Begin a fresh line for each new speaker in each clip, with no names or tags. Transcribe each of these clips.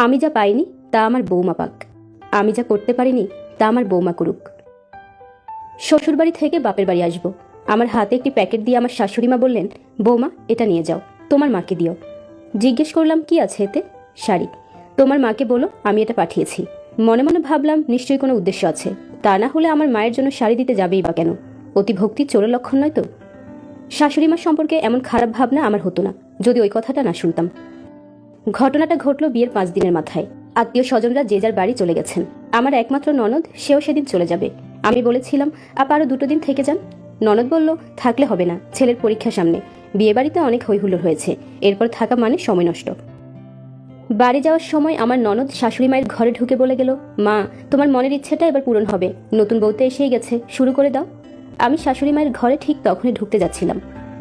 আমি যা পাইনি তা আমার বৌমা পাক, আমি যা করতে পারিনি তা আমার বৌমা করুক। শ্বশুরবাড়ি থেকে বাপের বাড়ি আসবো, আমার হাতে একটি প্যাকেট দিয়ে আমার শাশুড়িমা বললেন, বৌমা এটা নিয়ে যাও, তোমার মাকে দিও। জিজ্ঞেস করলাম কি আছে এতে? শাড়ি। তোমার মাকে বলো আমি এটা পাঠিয়েছি। মনে মনে ভাবলাম নিশ্চয়ই কোনো উদ্দেশ্য আছে, তা না হলে আমার মায়ের জন্য শাড়ি দিতে যাবেই বা কেন? অতিভক্তি চোরের লক্ষণ নয় তো? শাশুড়িমা সম্পর্কে এমন খারাপ ভাবনা আমার হতো না যদি ওই কথাটা না শুনতাম। ঘটনাটা ঘটল বিয়ের 5 দিনের মাথায়। আত্মীয় স্বজনরা যে যার বাড়ি চলে গেছেন। আমার একমাত্র ননদ, সেও সেদিন চলে যাবে। আমি বলেছিলাম আপা আরো 2 দিন থেকে যান। ননদ বলল থাকলে হবে না, ছেলের পরীক্ষা সামনে, বিয়ে বাড়িতে অনেক হৈহুল্লোড় হয়েছে, এরপর থাকা মানে সময় নষ্ট। বাড়ি যাওয়ার সময় আমার ননদ শাশুড়ি মায়ের ঘরে ঢুকে বলে গেল, মা তোমার মনের ইচ্ছেটা এবার পূরণ হবে, নতুন বউতে এসেই গেছে, শুরু করে দাও। আমি শাশুড়ি মায়ের ঘরে ঠিক তখনই ঢুকতে যাচ্ছিলাম।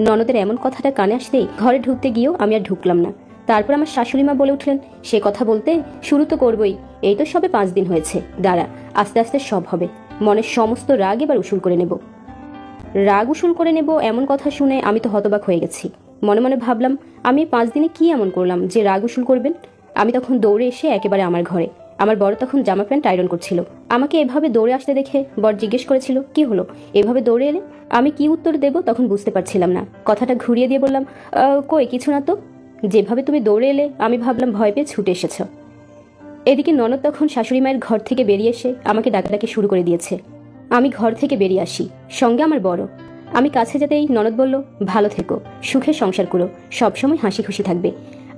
ননদের এমন কথাটা কানে আসতেই ঘরে ঢুকতে গিয়েও আমি আর ঢুকলাম না। তারপর আমার শাশুড়ি মা বলে উঠলেন, সে কথা বলতে শুরু তো করবই, এই তো সবে 5 দিন হয়েছে, দাঁড়া আস্তে আস্তে সব হবে, মনের সমস্ত রাগ এবার উসুল করে নেব। রাগ উসুল করে নেব এমন কথা শুনে আমি তো হতবাক হয়ে গেছি। মনে মনে ভাবলাম আমি 5 দিনে কি এমন করলাম যে রাগ উসুল করবেন? আমি তখন দৌড়ে এসে একেবারে আমার ঘরে। আমার বর তখন জামা প্যান্ট আয়রন করছিল। আমাকে এভাবে দৌড়ে আসতে দেখে বর জিজ্ঞেস করেছিল, কি হলো এভাবে দৌড়ে এলে? আমি কি উত্তর দেব তখন বুঝতে পারছিলাম না। কথাটা ঘুরিয়ে দিয়ে বললাম, কই কিছু না তো। যেভাবে তুমি দৌড়ে এলে আমি ভাবলাম ভয় পেয়ে ছুটে এসেছ। এদিকে ননদ তখন শাশুড়ি মায়ের ঘর থেকে বেরিয়ে এসে আমাকে ডাকাডাকি শুরু করে দিয়েছে। আমি ঘর থেকে বেরিয়ে আসি, সঙ্গে আমার বড়। আমি কাছে যেতেই ননদ বলল, ভালো থেকো, সুখে সংসার করো, সবসময় হাসি খুশি থাকবে।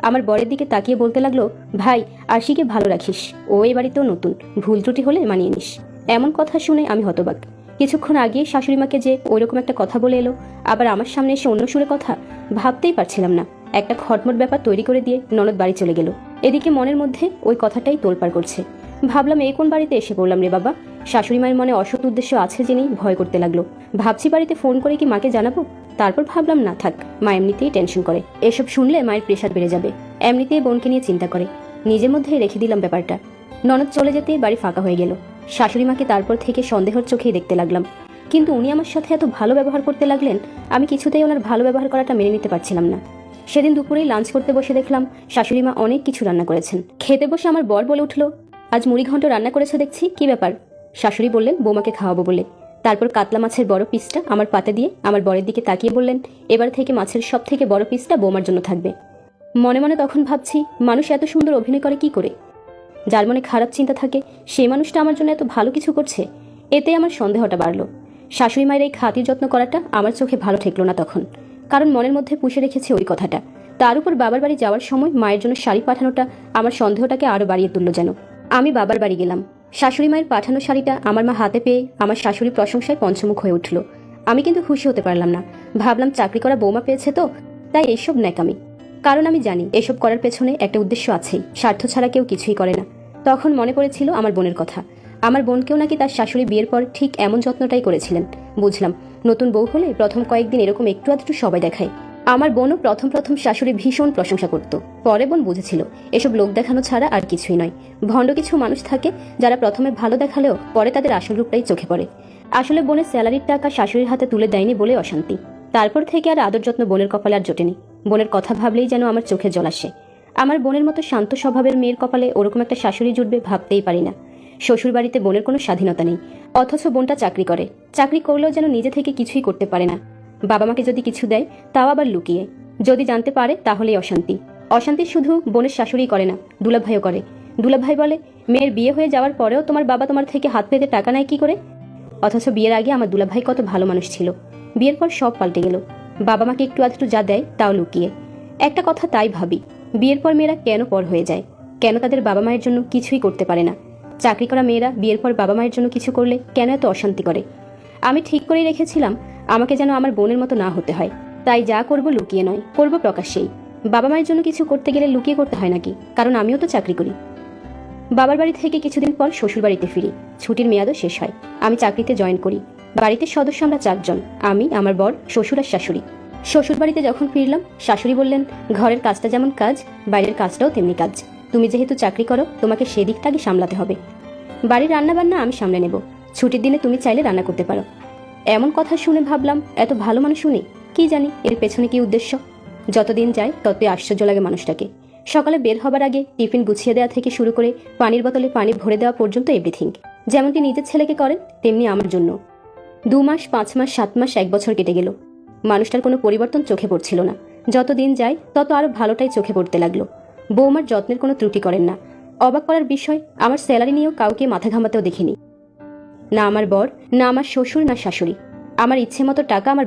আমার বরের দিকে তাকিয়ে বলতে লাগলো, ভাই আরশিকে ভালো রাখিস, ও এই বাড়িতেও নতুন, ভুল ত্রুটি হলে মানিয়ে নিস। এমন কথা শুনে আমি হতবাক। কিছুক্ষণ আগেই শাশুড়িমাকে যে ওইরকম একটা কথা বলে এলো, আবার আমার সামনে এসে অন্য সুরে কথা, ভাবতেই পারছিলাম না। একটা খটমট ব্যাপার তৈরি করে দিয়ে ননদ বাড়ি চলে গেল। এদিকে মনের মধ্যে ওই কথাটাই তোলপাড় করছে। ভাবলাম এই কোন বাড়িতে এসে পড়লাম রে বাবা। শাশুড়ি মায়ের মনে অসৎ উদ্দেশ্য আছে জেনেই ভয় করতে লাগলো। ভাবছি বাড়িতে ফোন করে কি মাকে জানাবো, তারপর ভাবলাম না থাক, মা এমনিতেই টেনশন করে, এসব শুনলে মায়ের প্রেশার বেড়ে যাবে, এমনিতেই বোনকে নিয়ে চিন্তা করে। নিজের মধ্যেই রেখে দিলাম ব্যাপারটা। ননদ চলে যেতে বাড়ি ফাঁকা হয়ে গেল। শাশুড়ি মাকে তারপর থেকে সন্দেহের চোখেই দেখতে লাগলাম, কিন্তু উনি আমার সাথে এত ভালো ব্যবহার করতে লাগলেন, আমি কিছুতেই ওনার ভালো ব্যবহার করাটা মেনে নিতে পারছিলাম না। সেদিন দুপুরেই লাঞ্চ করতে বসে দেখলাম শাশুড়ি মা অনেক কিছু রান্না করেছেন। খেতে বসে আমার বর বলে উঠল, আজ মুড়ি ঘন্ট রান্না করেছো দেখছি, কি ব্যাপার? শাশুড়ি বললেন বৌমাকে খাওয়াবো বলে। তারপর কাতলা মাছের বড় পিসটা আমার পাতে দিয়ে আমার বরের দিকে তাকিয়ে বললেন, এবার থেকে মাছের সব থেকে বড় পিসটা বৌমার জন্য থাকবে। মনে মনে তখন ভাবছি, মানুষ এত সুন্দর অভিনয় করে কি করে? যার মনে খারাপ চিন্তা থাকে সেই মানুষটা আমার জন্য এত ভালো কিছু করছে, এতে আমার সন্দেহটা বাড়লো। শাশুড়ি মায়ের এই খাতির যত্ন করাটা আমার চোখে ভালো ঠেকলো না তখন, কারণ মনের মধ্যে পুষে রেখেছি ওই কথাটা। তার উপর বাবার বাড়ি যাওয়ার সময় মায়ের জন্য শাড়ি পাঠানোটা আমার সন্দেহটাকে আরো বাড়িয়ে তুললো যেন। আমি বাবার বাড়ি গেলাম। শাশুড়ি মায়ের পাঠানো শাড়িটা আমার মা হাতে পেয়ে আমার শাশুড়ির প্রশংসায় পঞ্চমুখ হয়ে উঠল। আমি কিন্তু খুশি হতে পারলাম না। ভাবলাম চাকরি করা বৌমা পেয়েছে তো, তাই এইসব ন্যাকামি। কারণ আমি জানি এসব করার পেছনে একটা উদ্দেশ্য আছেই, স্বার্থ ছাড়া কেউ কিছুই করে না। তখন মনে পড়েছিল আমার বোনের কথা। আমার বোনকেও নাকি তার শাশুড়ি বিয়ের পর ঠিক এমন যত্নটাই করেছিলেন। বুঝলাম নতুন বউ হলে প্রথম কয়েকদিন এরকম একটু আধটু সবাই দেখায়। আমার বোনও প্রথম শাশুড়ি ভীষণ প্রশংসা করত। পরে বোন বুঝেছিল এসব লোক দেখানো ছাড়া আর কিছুই নয়। ভণ্ড কিছু মানুষ থাকে যারা প্রথমে ভালো দেখালেও পরে তাদের আসল রূপটাই চোখে পড়ে। আসলে বোনের স্যালারির টাকা শাশুড়ির হাতে তুলে দেয়নি বলে অশান্তি। তারপর থেকে আর আদর যত্ন বোনের কপালে আর জোটেনি। বোনের কথা ভাবলেই যেন আমার চোখে জল আসে। আমার বোনের মতো শান্ত স্বভাবের মেয়ের কপালে ওরকম একটা শাশুড়ি জুটবে ভাবতেই পারি না। শ্বশুর বাড়িতে বোনের কোনো স্বাধীনতা নেই, অথচ বোনটা চাকরি করে। চাকরি করলেও যেন নিজে থেকে কিছুই করতে পারে না। বাবা মাকে যদি কিছু দেয় তাও আবার লুকিয়ে, যদি জানতে পারে তাহলেই অশান্তি। অশান্তি শুধু বোনের শাশুড়ি করে না, দুলাভাইও করে। দুলাভাই বলে, মেয়ের বিয়ে হয়ে যাওয়ার পরেও তোমার বাবা তোমার থেকে হাত পেতে টাকা নেয় কি করে? অথচ বিয়ের আগে আমার দুলাভাই কত ভালো মানুষ ছিল, বিয়ের পর সব পাল্টে গেল। বাবা মাকে একটু আধটু যা দেয় তাও লুকিয়ে। একটা কথা তাই ভাবি, বিয়ের পর মেয়েরা কেন পর হয়ে যায়? কেন তাদের বাবা মায়ের জন্য কিছুই করতে পারে না? চাকরি করা মেয়েরা বিয়ের পর বাবা মায়ের জন্য কিছু করলে কেন এত অশান্তি করে? আমি ঠিক করেই রেখেছিলাম আমাকে যেন আমার বোনের মতো না হতে হয়। তাই যা করব লুকিয়ে নয়, করব প্রকাশ্যেই। বাবা মায়ের জন্য কিছু করতে গেলে লুকিয়ে করতে হয় নাকি? কারণ আমিও তো চাকরি করি। বাবার বাড়ি থেকে কিছুদিন পর শ্বশুর বাড়িতে ফিরি। ছুটির মেয়াদও শেষ হয়। আমি চাকরিতে জয়েন করি। বাড়িতে সদস্য আমরা 4 জন, আমি, আমার বর, শ্বশুর আর শাশুড়ি। শ্বশুর বাড়িতে যখন ফিরলাম শাশুড়ি বললেন, ঘরের কাজটা যেমন কাজ, বাইরের কাজটাও তেমনি কাজ। তুমি যেহেতু চাকরি করো তোমাকে সেদিকটা আগে সামলাতে হবে। বাড়ির রান্না বান্না আমি সামলে নেব, ছুটির দিনে তুমি চাইলে রান্না করতে পারো। এমন কথা শুনে ভাবলাম এত ভালো মানুষ শুনি, কি জানি এর পেছনে কি উদ্দেশ্য। যতদিন যায় ততই আশ্চর্য লাগে মানুষটাকে। সকালে বের হবার আগে টিফিন গুছিয়ে দেওয়া থেকে শুরু করে পানির বোতলে পানি ভরে দেওয়া পর্যন্ত এভরিথিং। যেমনটি নিজের ছেলেকে করেন তেমনি আমার জন্য। 2 মাস, 5 মাস, 7 মাস, 1 বছর কেটে গেল। মানুষটার কোনো পরিবর্তন চোখে পড়ছিল না। যত দিন যায় তত আরো ভালোটাই চোখে পড়তে লাগলো। বৌমার যত্নের কোনো ত্রুটি করেন না। অবাক করার বিষয়, আমার স্যালারি নিয়েও কাউকে মাথা ঘামাতেও দেখিনি। না আমার বর, না আমার শ্বশুর, না শাশুড়ি। আমার ইচ্ছে মতো টাকা আমার